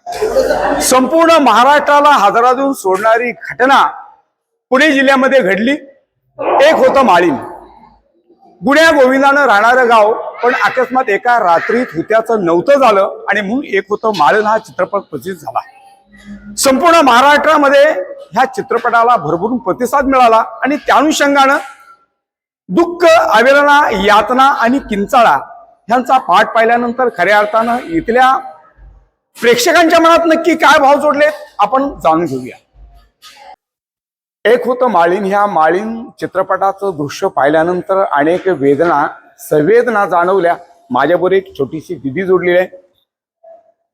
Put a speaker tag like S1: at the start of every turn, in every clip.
S1: संपूर्ण महाराष्ट्राला हादरातून सोडणारी घटना पुणे जिल्ह्यामध्ये घडली। एक होतं माळीण, गुण्या गोविंदानं राहणारं गाव, पण अकस्मात एका रात्रीत हुत्याचं नव्हतं झालं आणि म्हणून एक होतं माळीण हा चित्रपट प्रसिद्ध झाला। संपूर्ण महाराष्ट्रामध्ये ह्या चित्रपटाला भरभरून प्रतिसाद मिळाला आणि त्या अनुषंगानं दुःख, आवेदना, यातना आणि किंचाळा ह्यांचा पाठ पाहिल्यानंतर खऱ्या अर्थानं इथल्या प्रेक्षकांच्या मनात नक्की काय भाव जोडलेत आपण जाणून घेऊया। एक होतं माळीण, ह्या माळीण चित्रपटाचं दृश्य पाहिल्यानंतर अनेक वेदना, संवेदना जाणवल्या। माझ्याबरोबर एक छोटीशी दिदी जोडलेली आहे।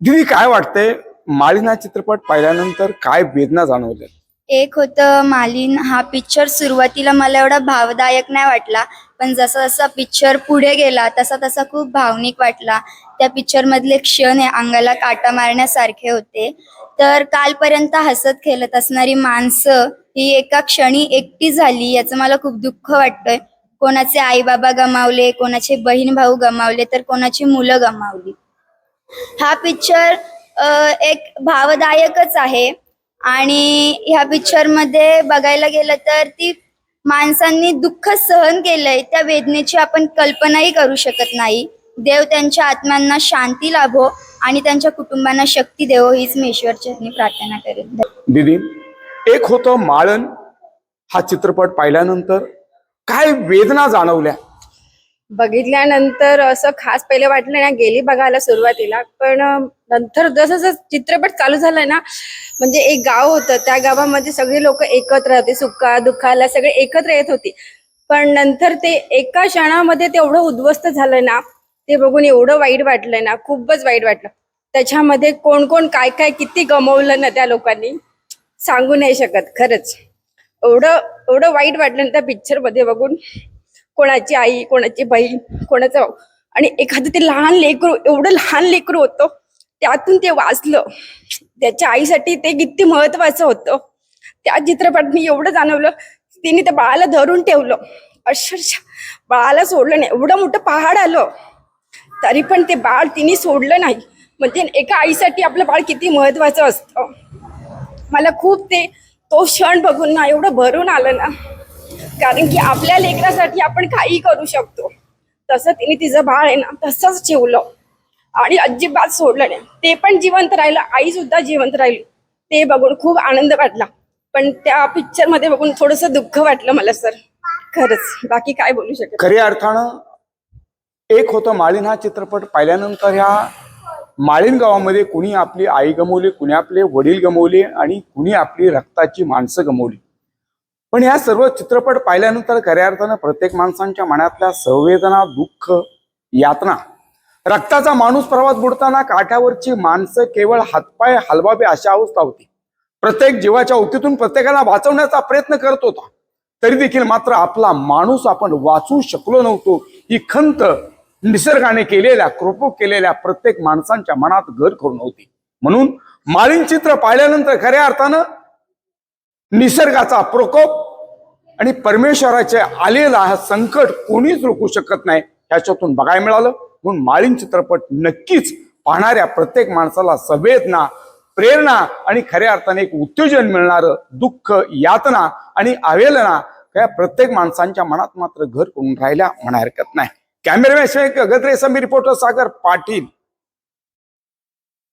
S1: दिदी, काय वाटतंय, माळीण हा चित्रपट पाहिल्यानंतर काय वेदना जाणवल्या?
S2: एक होतं माळीण हा पिक्चर सुरुवातीला मला एवढा भावदायक नाही वाटला, पण जसा जसा पिक्चर पुढे गेला तसा तसा खूप भावनिक वाटला। त्या पिक्चर मधले क्षण हे अंगाला काटा मारण्यासारखे होते। तर कालपर्यंत हसत खेळत असणारी माणसं ही एका क्षणी एकटी झाली, याचं मला खूप दुःख वाटतंय। कोणाचे आई बाबा गमावले, कोणाचे बहीण भाऊ गमावले, तर कोणाची मुलं गमावली। हा पिक्चर एक भावदायकच आहे आणि ह्या पिक्चर मध्ये बघायला गेलं तर ती माणसांनी दुःख सहन केलंय, त्या वेदनेची आपण कल्पनाही करू शकत नाही। देव त्यांच्या आत्म्यांना शांती लाभो आणि त्यांच्या कुटुंबांना शक्ती देवो, हीच मी ईश्वरचरणी प्रार्थना करेन।
S1: दीदी, एक होतं माळीण हा चित्रपट पाहिल्यानंतर काय वेदना जाणवल्या?
S3: बघितल्यानंतर असं खास पहिले वाटलं ना, गेली बघायला सुरुवातीला, पण नंतर जसं जसं चित्रपट चालू झाला ना, म्हणजे एक गाव होतं, त्या गावामध्ये सगळे लोक एकत्र होते, सुखा दुःखाला सगळे एकत्र येत होते। पण नंतर ते एका क्षणामध्ये ते एवढं उद्ध्वस्त झालं ना, ते बघून एवढं वाईट वाटलं ना, खूपच वाईट वाटलं। त्याच्यामध्ये कोण कोण काय काय किती गमवलं ना त्या लोकांनी, सांगू नाही शकत। खरंच एवढं एवढं वाईट वाटलं ना त्या पिक्चर मध्ये बघून। कोणाची आई, कोणाची बहीण, कोणाचं भाऊ, आणि एखादं ते लहान लेकरू, एवढं लहान लेकरू होतं, त्यातून ते वाचलं। त्याच्या आईसाठी ते किती महत्वाचं होतं, त्या चित्रपटाने एवढं जाणवलं। तिने त्या बाळाला धरून ठेवलं, अक्षरशः बाळाला सोडलं नाही। एवढं मोठं पहाड आलं तरी पण ते बाळ तिने सोडलं नाही। म्हणजे एका आईसाठी आपलं बाळ किती महत्वाचं असतं। मला खूप तो क्षण बघून ना एवढं भरून आलं ना, कारण की आपल्या लेकरासाठी आपण काही करू शकतो, तसं तिने तिचं बाळ आहे ना तसंच ठेवलं आणि अजिबात सोडलं नाही। ते पण जिवंत राहिलं, आई सुद्धा जिवंत राहिली, ते बघून खूप आनंद वाटला। पण त्या पिक्चर मध्ये बघून थोडंसं दुःख वाटलं मला सर, खरंच। बाकी काय बोलू शकत।
S1: खऱ्या अर्थानं एक होतं माळीण हा चित्रपट पाहिल्यानंतर ह्या माळीण गावामध्ये कुणी आपली आई गमावली, कुणी आपले वडील गमावले आणि कुणी आपली रक्ताची माणसं गमावली। पण ह्या सर्व चित्रपट पाहिल्यानंतर खऱ्या अर्थानं प्रत्येक माणसांच्या मनातल्या संवेदना, दुःख, यातना, रक्ताचा माणूस प्रवास बुडताना काठावरची माणसं केवळ हातपाय हलवावे अशा अवस्था होती। प्रत्येक जीवाच्या ओतीतून प्रत्येकाला वाचवण्याचा प्रयत्न करत होता, तरी देखील मात्र आपला माणूस आपण वाचू शकलो नव्हतो। ही खंत निसर्गाने केलेल्या, कृपा केलेल्या प्रत्येक माणसांच्या मनात घर करून होती। म्हणून माळीण चित्र पाहिल्यानंतर खऱ्या अर्थानं निसर्गाचा प्रकोप आणि परमेश्वराचे आलेला हा संकट कोणीच रोखू शकत नाही, ह्याच्यातून बघायला मिळालं। म्हणून माळीण चित्रपट नक्कीच पाहणाऱ्या प्रत्येक माणसाला संवेदना, प्रेरणा आणि खऱ्या अर्थाने एक उत्तेजन मिळणारं, दुःख, यातना आणि आवेदना या प्रत्येक माणसांच्या मनात मात्र घर करून राहिल्या म्हणा हरकत नाही। Cameraman Gadre, Sameer, reporter Sagar Patil.